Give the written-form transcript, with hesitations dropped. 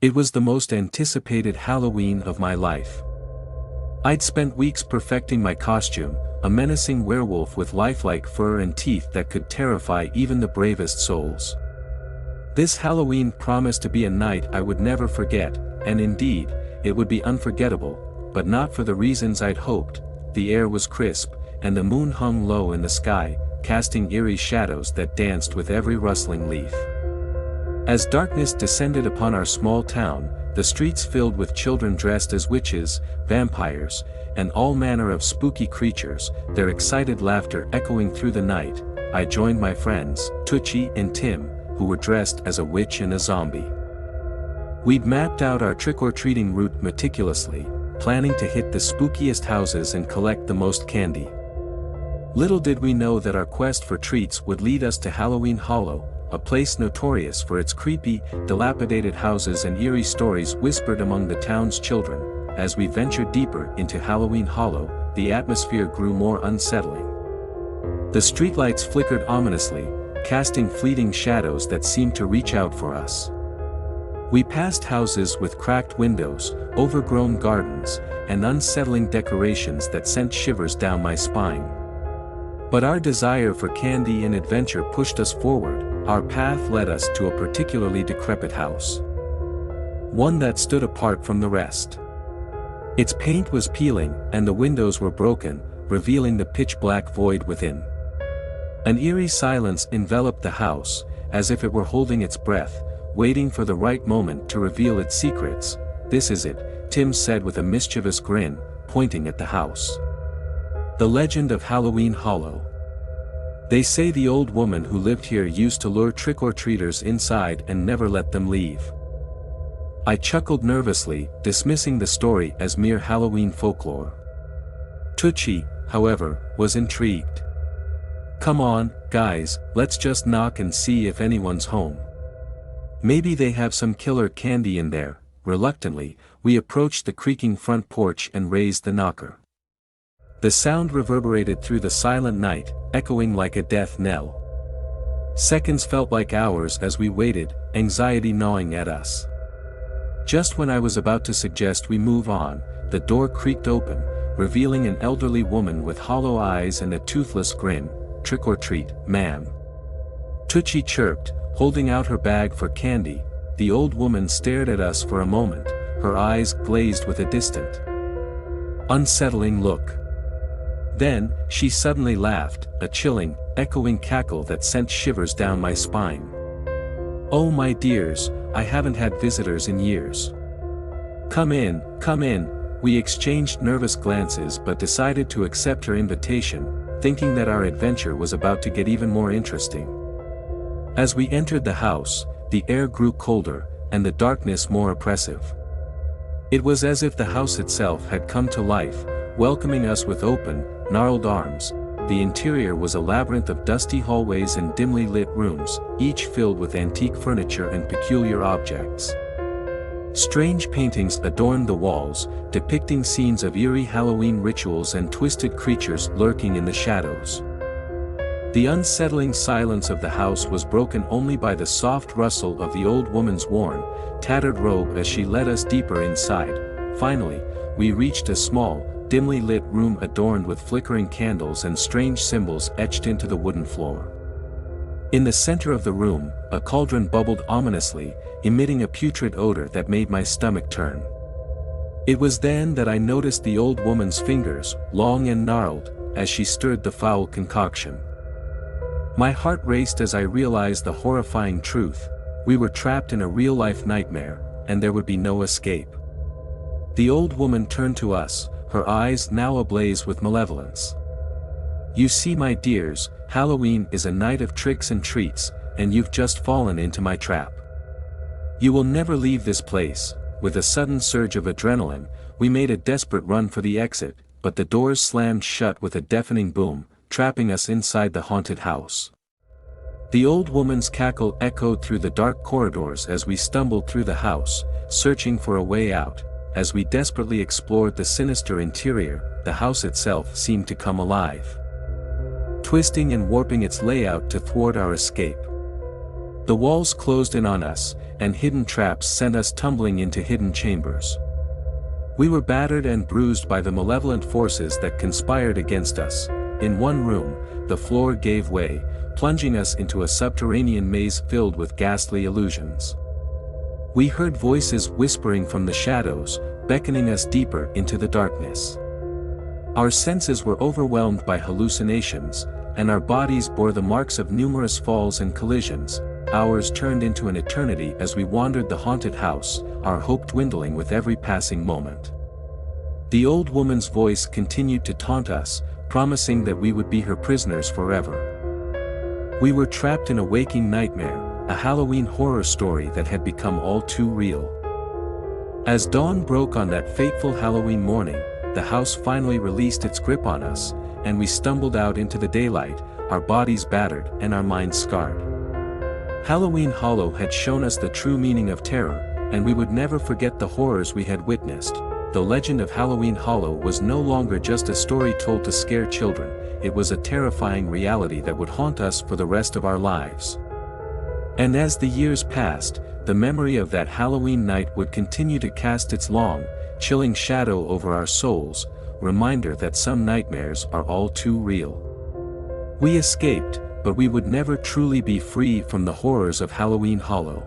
It was the most anticipated Halloween of my life. I'd spent weeks perfecting my costume, a menacing werewolf with lifelike fur and teeth that could terrify even the bravest souls. This Halloween promised to be a night I would never forget, and indeed, it would be unforgettable, but not for the reasons I'd hoped. The air was crisp, and the moon hung low in the sky, casting eerie shadows that danced with every rustling leaf. As darkness descended upon our small town, the streets filled with children dressed as witches, vampires, and all manner of spooky creatures, their excited laughter echoing through the night, I joined my friends, Tucci and Tim, who were dressed as a witch and a zombie. We'd mapped out our trick-or-treating route meticulously, planning to hit the spookiest houses and collect the most candy. Little did we know that our quest for treats would lead us to Halloween Hollow, a place notorious for its creepy, dilapidated houses and eerie stories whispered among the town's children. As we ventured deeper into Halloween Hollow, the atmosphere grew more unsettling. The streetlights flickered ominously, casting fleeting shadows that seemed to reach out for us. We passed houses with cracked windows, overgrown gardens, and unsettling decorations that sent shivers down my spine. But our desire for candy and adventure pushed us forward. Our path led us to a particularly decrepit house. One that stood apart from the rest. Its paint was peeling, and the windows were broken, revealing the pitch-black void within. An eerie silence enveloped the house, as if it were holding its breath, waiting for the right moment to reveal its secrets. "This is it," Tim said with a mischievous grin, pointing at the house. The legend of Halloween Hollow. They say the old woman who lived here used to lure trick-or-treaters inside and never let them leave. I chuckled nervously, dismissing the story as mere Halloween folklore. Tucci, however, was intrigued. "Come on, guys, let's just knock and see if anyone's home. Maybe they have some killer candy in there." Reluctantly, we approached the creaking front porch and raised the knocker. The sound reverberated through the silent night, echoing like a death knell. Seconds felt like hours as we waited, anxiety gnawing at us. Just when I was about to suggest we move on, the door creaked open, revealing an elderly woman with hollow eyes and a toothless grin. "Trick or treat, ma'am." Tucci chirped, holding out her bag for candy. The old woman stared at us for a moment, her eyes glazed with a distant, unsettling look. Then, she suddenly laughed, a chilling, echoing cackle that sent shivers down my spine. "Oh my dears, I haven't had visitors in years. Come in, come in." We exchanged nervous glances but decided to accept her invitation, thinking that our adventure was about to get even more interesting. As we entered the house, the air grew colder, and the darkness more oppressive. It was as if the house itself had come to life, welcoming us with open, gnarled arms. The interior was a labyrinth of dusty hallways and dimly lit rooms, each filled with antique furniture and peculiar objects. Strange paintings adorned the walls, depicting scenes of eerie Halloween rituals and twisted creatures lurking in the shadows. The unsettling silence of the house was broken only by the soft rustle of the old woman's worn, tattered robe as she led us deeper inside. Finally, we reached a small, dimly lit room adorned with flickering candles and strange symbols etched into the wooden floor. In the center of the room, a cauldron bubbled ominously, emitting a putrid odor that made my stomach turn. It was then that I noticed the old woman's fingers, long and gnarled, as she stirred the foul concoction. My heart raced as I realized the horrifying truth: we were trapped in a real-life nightmare, and there would be no escape. The old woman turned to us, her eyes now ablaze with malevolence. "You see, my dears, Halloween is a night of tricks and treats, and you've just fallen into my trap. You will never leave this place." With a sudden surge of adrenaline, we made a desperate run for the exit, but the doors slammed shut with a deafening boom, trapping us inside the haunted house. The old woman's cackle echoed through the dark corridors as we stumbled through the house, searching for a way out. As we desperately explored the sinister interior, the house itself seemed to come alive, twisting and warping its layout to thwart our escape. The walls closed in on us, and hidden traps sent us tumbling into hidden chambers. We were battered and bruised by the malevolent forces that conspired against us. In one room, the floor gave way, plunging us into a subterranean maze filled with ghastly illusions. We heard voices whispering from the shadows, beckoning us deeper into the darkness. Our senses were overwhelmed by hallucinations, and our bodies bore the marks of numerous falls and collisions. Hours turned into an eternity as we wandered the haunted house, our hope dwindling with every passing moment. The old woman's voice continued to taunt us, promising that we would be her prisoners forever. We were trapped in a waking nightmare, a Halloween horror story that had become all too real. As dawn broke on that fateful Halloween morning, the house finally released its grip on us, and we stumbled out into the daylight, our bodies battered and our minds scarred. Halloween Hollow had shown us the true meaning of terror, and we would never forget the horrors we had witnessed. The legend of Halloween Hollow was no longer just a story told to scare children, it was a terrifying reality that would haunt us for the rest of our lives. And as the years passed, the memory of that Halloween night would continue to cast its long, chilling shadow over our souls, reminder that some nightmares are all too real. We escaped, but we would never truly be free from the horrors of Halloween Hollow.